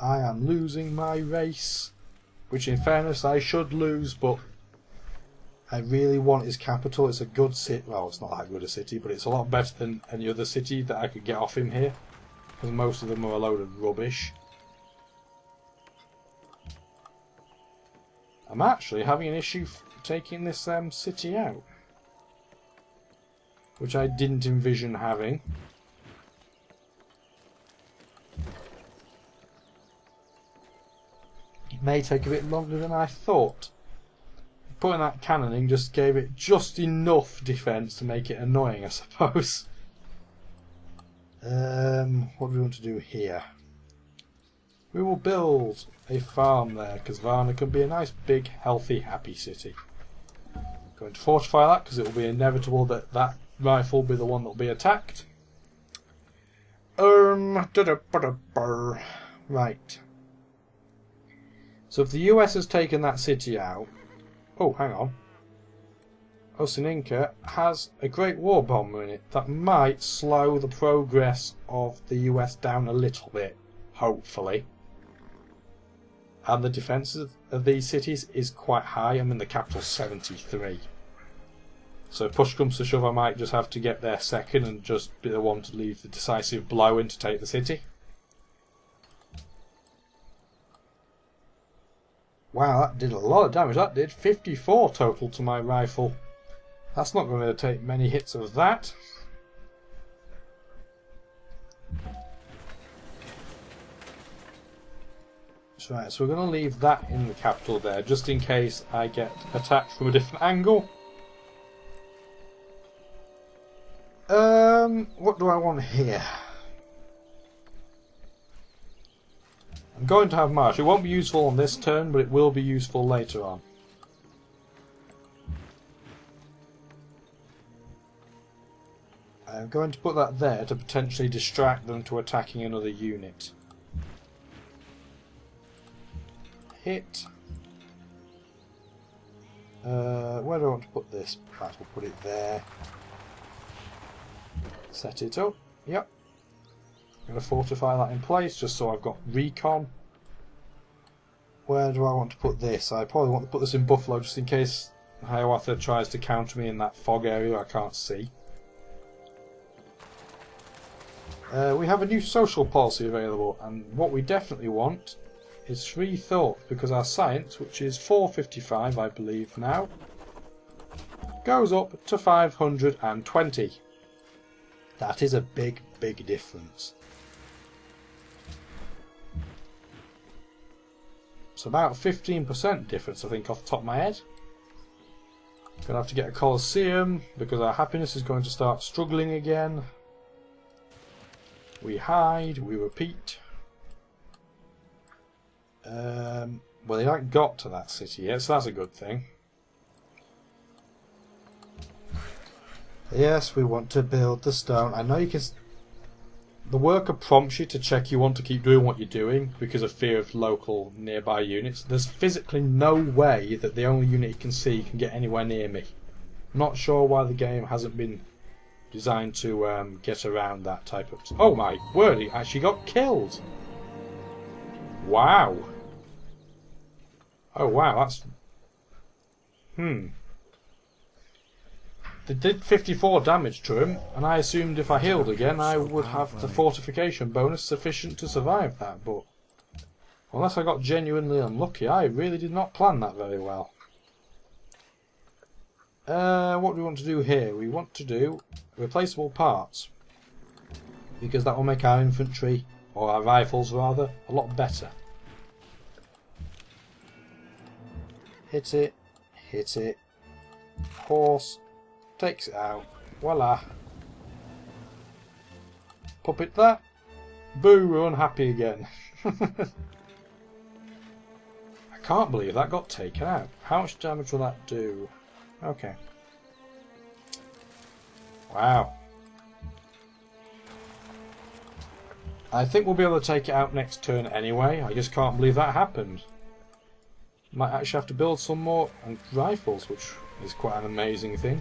I am losing my race, which in fairness I should lose, but I really want his capital. It's a good city. Well, it's not that good a city, but it's a lot better than any other city that I could get off him here, because most of them are a load of rubbish. I'm actually having an issue taking this city out, which I didn't envision having. It may take a bit longer than I thought. Putting that cannoning just gave it just enough defence to make it annoying, I suppose. What do we want to do here? We will build a farm there, because Varna can be a nice, big, healthy, happy city. Going to fortify that, because it will be inevitable that that rifle will be the one that will be attacked. Right. So if the US has taken that city out... Oh, hang on. Osininka has a great war bomber in it. That might slow the progress of the US down a little bit, hopefully. And the defences of these cities is quite high. I mean, the capital's 73. So if push comes to shove, I might just have to get there second and just be the one to leave the decisive blow in to take the city. Wow, that did a lot of damage. That did 54 total to my rifle. That's not going to take many hits of that. Right, so we're going to leave that in the capital there, just in case I get attacked from a different angle. What do I want here? I'm going to have march. It won't be useful on this turn, but it will be useful later on. I'm going to put that there to potentially distract them to attacking another unit. Hit. Where do I want to put this? Perhaps we'll put it there. Set it up. Yep. I'm going to fortify that in place just so I've got recon. Where do I want to put this? I probably want to put this in Buffalo just in case Hiawatha tries to counter me in that fog area I can't see. We have a new social policy available, and what we definitely want is free thought, because our science, which is 455 I believe now, goes up to 520. That is a big, big difference. It's about 15% difference, I think, off the top of my head. Gonna have to get a Colosseum because our happiness is going to start struggling again. We hide, we repeat. Well, they haven't got to that city yet, so that's a good thing. Yes, we want to build the stone. I know you can... The worker prompts you to check you want to keep doing what you're doing because of fear of local nearby units. There's physically no way that the only unit you can see can get anywhere near me. Not sure why the game hasn't been designed to get around that type of... Oh my word, he actually got killed! Wow! Oh wow, that's... They did 54 damage to him, and I assumed if I healed again I would have the fortification bonus sufficient to survive that, but... Unless I got genuinely unlucky, I really did not plan that very well. What do we want to do here? We want to do replaceable parts, because that will make our infantry, or our rifles rather, a lot better. Hit it, hit it, horse, takes it out, voila. Puppet that, boo, we're unhappy again. I can't believe that got taken out. How much damage will that do? Okay. Wow. I think we'll be able to take it out next turn anyway. I just can't believe that happened. Might actually have to build some more rifles, which is quite an amazing thing.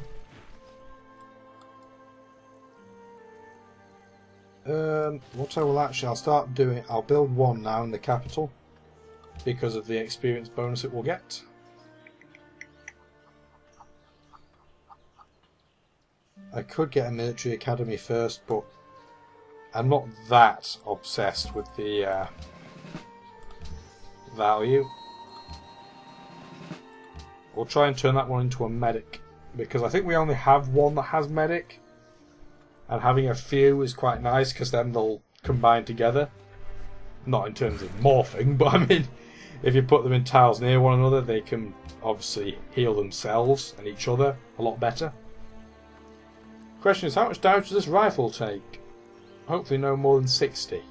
What I will actually, I'll start doing, I'll build one now in the capital because of the experience bonus it will get. I could get a military academy first, but I'm not that obsessed with the value. We'll try and turn that one into a medic, because I think we only have one that has medic, and having a few is quite nice because then they'll combine together. Not in terms of morphing, but I mean, if you put them in tiles near one another, they can obviously heal themselves and each other a lot better. Question is, how much damage does this rifle take? Hopefully no more than 60.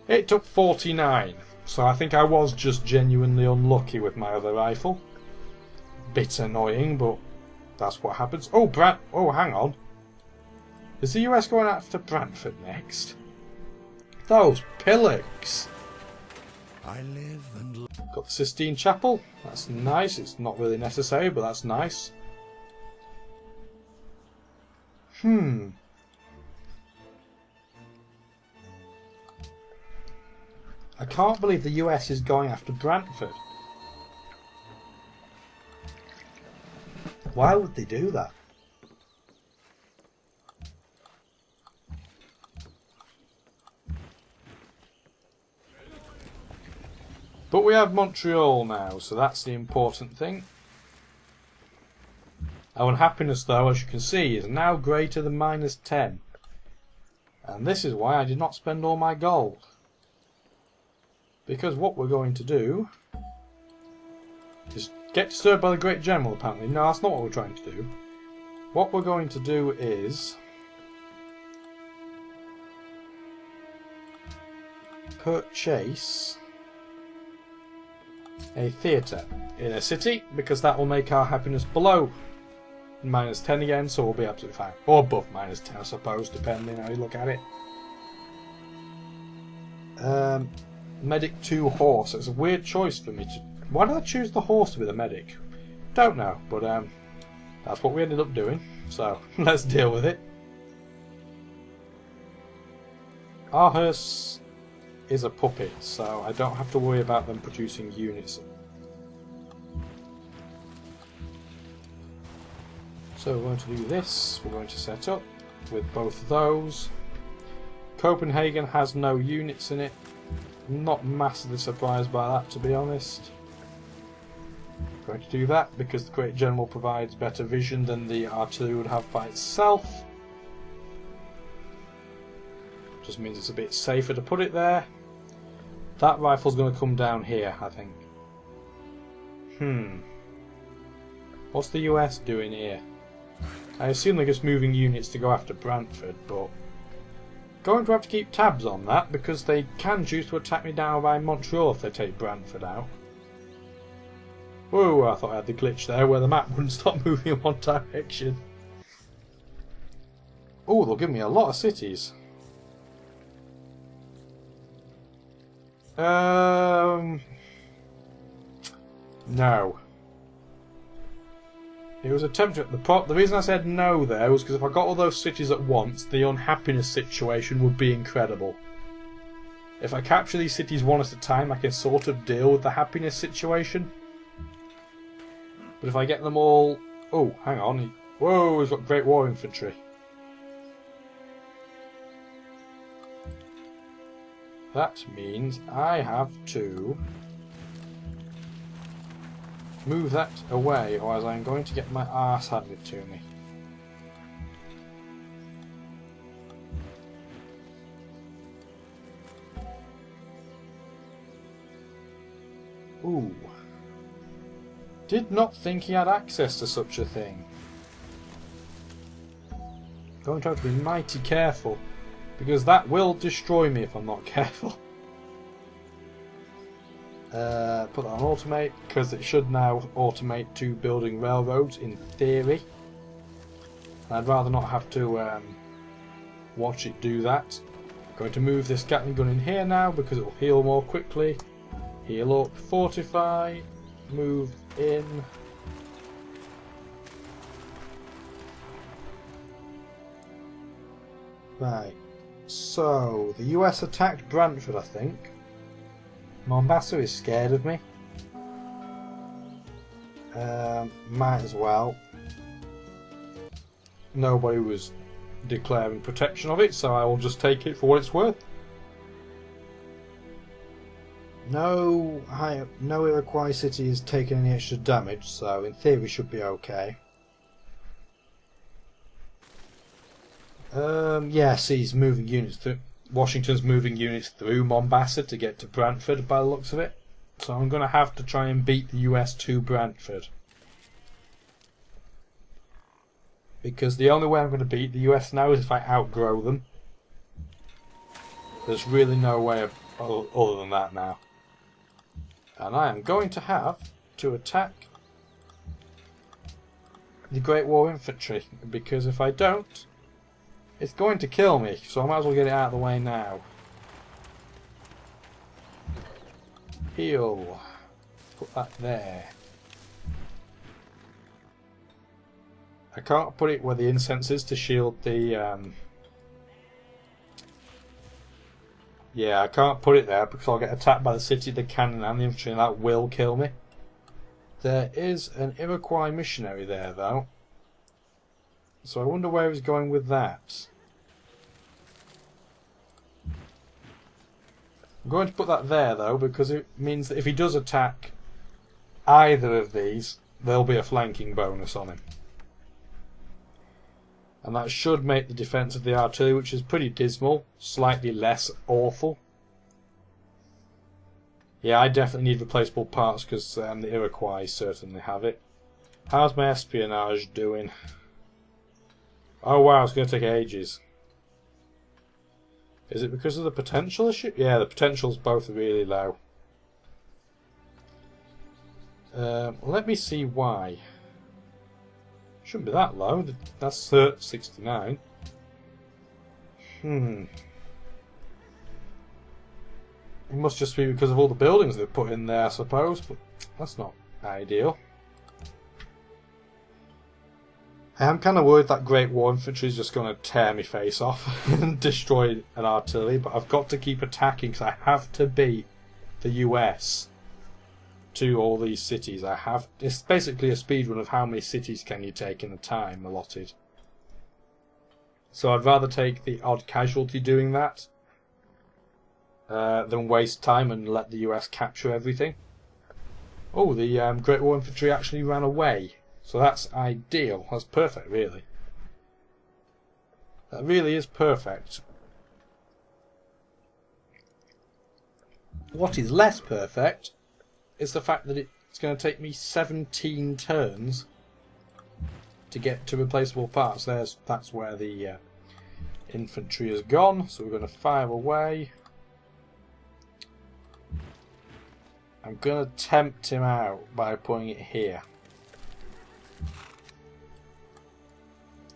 It took 49, so I think I was just genuinely unlucky with my other rifle. Bit annoying, but that's what happens. Oh, oh, hang on. Is the US going after Brantford next? Those pillars. I live and Got the Sistine Chapel. That's nice. It's not really necessary, but that's nice. I can't believe the US is going after Brantford. Why would they do that? But we have Montreal now, so that's the important thing. Our unhappiness, though, as you can see, is now greater than -10. And this is why I did not spend all my gold. Because what we're going to do is get disturbed by the Great General, apparently. No, that's not what we're trying to do. What we're going to do is purchase a theatre in a city, because that will make our happiness below -10 again, so we'll be absolutely fine. Or above -10, I suppose, depending how you look at it. Medic 2 horse. It's a weird choice for me to... Why did I choose the horse to be the medic? Don't know, but that's what we ended up doing, so let's deal with it. Aarhus is a puppet, so I don't have to worry about them producing units. So we're going to do this. We're going to set up with both of those. Copenhagen has no units in it. I'm not massively surprised by that, to be honest. I'm going to do that because the Great General provides better vision than the artillery would have by itself. Just means it's a bit safer to put it there. That rifle's going to come down here, I think. What's the US doing here? I assume they're just moving units to go after Brantford, but going to have to keep tabs on that because they can choose to attack me down by Montreal if they take Brantford out. Whoa, I thought I had the glitch there where the map wouldn't stop moving in one direction. Oh, they'll give me a lot of cities. No. It was a tempter. The reason I said no there was because if I got all those cities at once, the unhappiness situation would be incredible. If I capture these cities one at a time, I can sort of deal with the happiness situation. But if I get them all... Oh, hang on. Whoa, he's got Great War Infantry. That means I have to move that away, or as I'm going to get my arse handed to me. Ooh. Did not think he had access to such a thing. Going to have to be mighty careful, because that will destroy me if I'm not careful. Put that on automate, because it should now automate to building railroads in theory. I'd rather not have to watch it do that. I'm going to move this Gatling gun in here now because it will heal more quickly. Heal up, fortify, move in. Right. So, the US attacked Brantford, I think. Mombasa is scared of me. Might as well. Nobody was declaring protection of it, so I will just take it for what it's worth. No Iroquois city has taken any extra damage, so in theory should be okay. Yes, he's moving units through. Washington's moving units through Mombasa to get to Brantford by the looks of it. So I'm going to have to try and beat the US to Brantford. Because the only way I'm going to beat the US now is if I outgrow them. There's really no way other than that now. And I am going to have to attack the Great War Infantry. Because if I don't, it's going to kill me. So I might as well get it out of the way now. Heal. Put that there. I can't put it where the incense is to shield the... Yeah, I can't put it there because I'll get attacked by the city, the cannon and the infantry, and that will kill me. There is an Iroquois missionary there, though. So I wonder where he's going with that. I'm going to put that there, though, because it means that if he does attack either of these, there'll be a flanking bonus on him. And that should make the defence of the artillery, which is pretty dismal, slightly less awful. Yeah, I definitely need replaceable parts because the Iroquois certainly have it. How's my espionage doing? Oh wow, it's going to take ages. Is it because of the potential issue? Yeah, the potential's both really low. Let me see why. Shouldn't be that low. That's 69. It must just be because of all the buildings they've put in there, I suppose, but that's not ideal. I am kind of worried that Great War Infantry is just going to tear me face off and destroy an artillery, but I've got to keep attacking because I have to beat the US to all these cities. It's basically a speedrun of how many cities can you take in the time allotted. So I'd rather take the odd casualty doing that than waste time and let the US capture everything. Oh, the Great War Infantry actually ran away. So that's ideal. That's perfect, really. That really is perfect. What is less perfect is the fact that it's going to take me 17 turns to get to replaceable parts. That's where the infantry has gone. So we're going to fire away. I'm going to tempt him out by putting it here.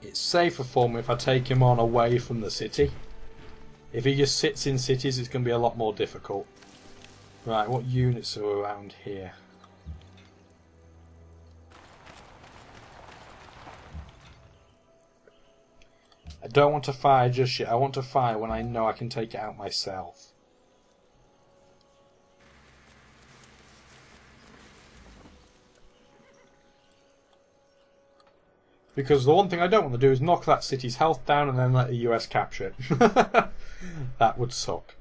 It's safer for me if I take him on away from the city. If he just sits in cities, it's going to be a lot more difficult. Right, what units are around here? I don't want to fire just yet. I want to fire when I know I can take it out myself. Because the one thing I don't want to do is knock that city's health down and then let the US capture it. That would suck.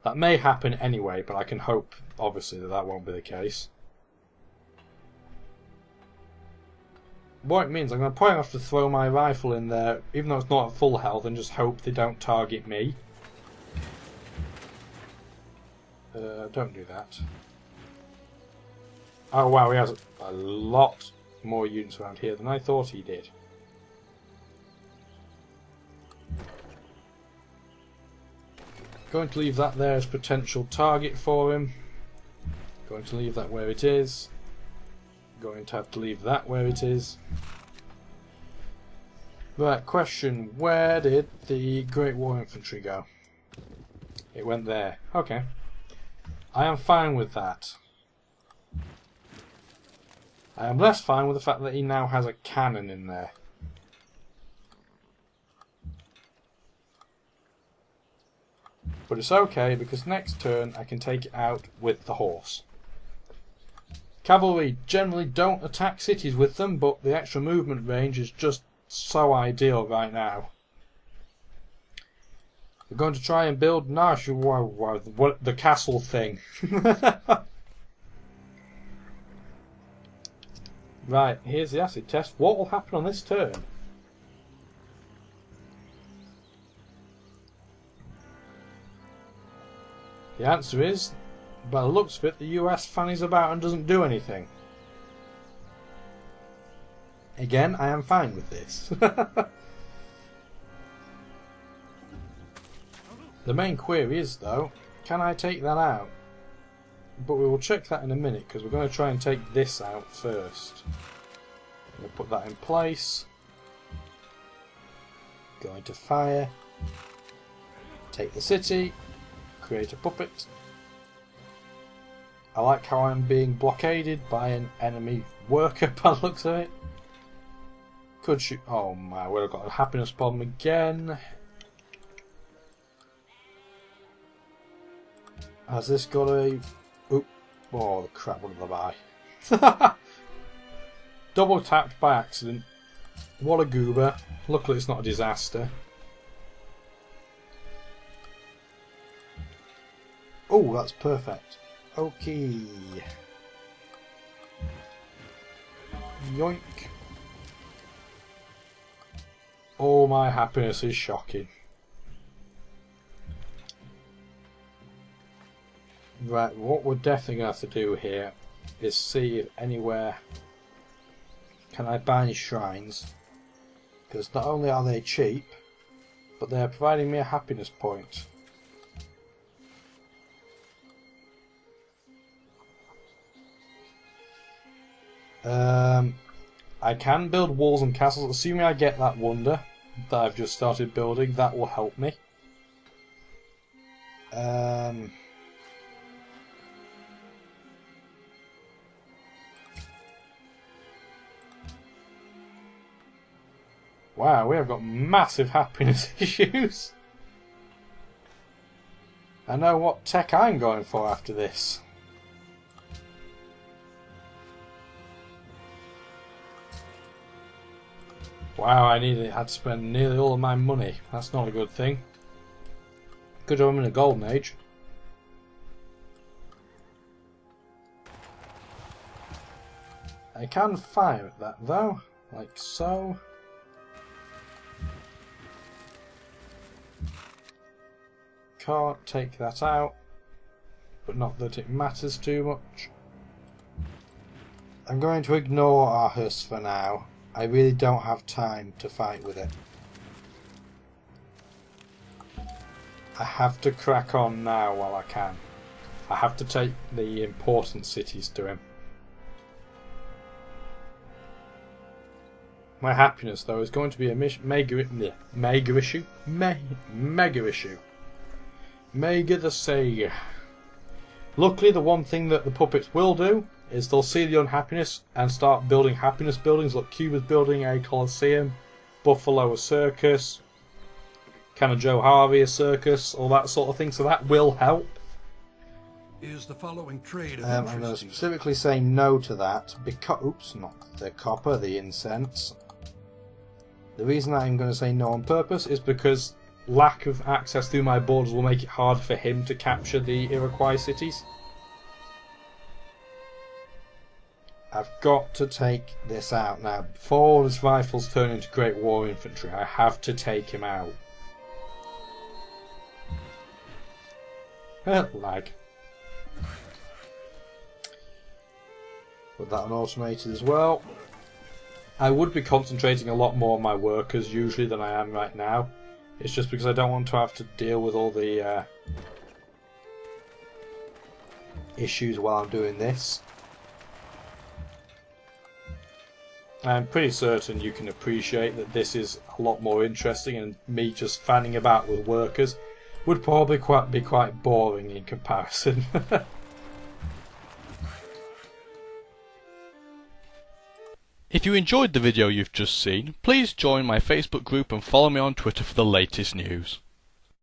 That may happen anyway, but I can hope, obviously, that won't be the case. What it means, I'm going to probably have to throw my rifle in there, even though it's not at full health, and just hope they don't target me. Don't do that. Oh wow, he has a lot more units around here than I thought he did. Going to leave that there as potential target for him. Going to leave that where it is. Going to have to leave that where it is. Right, question. Where did the Great War Infantry go? It went there. Okay. I am fine with that. I am less fine with the fact that he now has a cannon in there. But it's okay, because next turn I can take it out with the horse. Cavalry generally don't attack cities with them, but the extra movement range is just so ideal right now. We're going to try and build the castle thing. Right, here's the acid test. What will happen on this turn? The answer is, by the looks of it, the US fannies about and doesn't do anything. Again, I am fine with this. The main query is, though, can I take that out? But we will check that in a minute, because we're going to try and take this out first. I'm going to put that in place. Going to fire. Take the city. Create a puppet. I like how I'm being blockaded by an enemy worker by the looks of it. Could shoot. Oh my, we've got a happiness problem again. Has this got a... Oop. Oh crap, what did I buy? Double tapped by accident. What a goober. Luckily it's not a disaster. Oh, that's perfect. Okay. Yoink. Oh, my happiness is shocking. Right, what we're definitely going to have to do here is see if anywhere can I buy any shrines, because not only are they cheap, but they're providing me a happiness point. I can build walls and castles, assuming I get that wonder that I've just started building. That will help me. Wow, we have got massive happiness issues. I know what tech I'm going for after this. Wow, I had to spend nearly all of my money. That's not a good thing. Good job I'm in a golden age. I can fire at that though, like so. Can't take that out, but not that it matters too much. I'm going to ignore Aarhus for now. I really don't have time to fight with it. I have to crack on now while I can. I have to take the important cities to him. My happiness, though, is going to be a mega issue. Mega issue. Mega the Sega. Luckily, the one thing that the puppets will do is they'll see the unhappiness and start building happiness buildings. Look, Cuba's building a Colosseum, Buffalo a circus, kind of Joe Harvey a circus, all that sort of thing. So that will help. Is the following trade of I'm going to specifically say no to that because, oops, not the copper, the incense. The reason I'm going to say no on purpose is because lack of access through my borders will make it hard for him to capture the Iroquois cities. I've got to take this out now. Before his rifles turn into Great War Infantry, I have to take him out. Lag. Put that on automated as well. I would be concentrating a lot more on my workers usually than I am right now. It's just because I don't want to have to deal with all the issues while I'm doing this. I'm pretty certain you can appreciate that this is a lot more interesting, and me just fanning about with workers would probably be quite boring in comparison. If you enjoyed the video you've just seen, please join my Facebook group and follow me on Twitter for the latest news.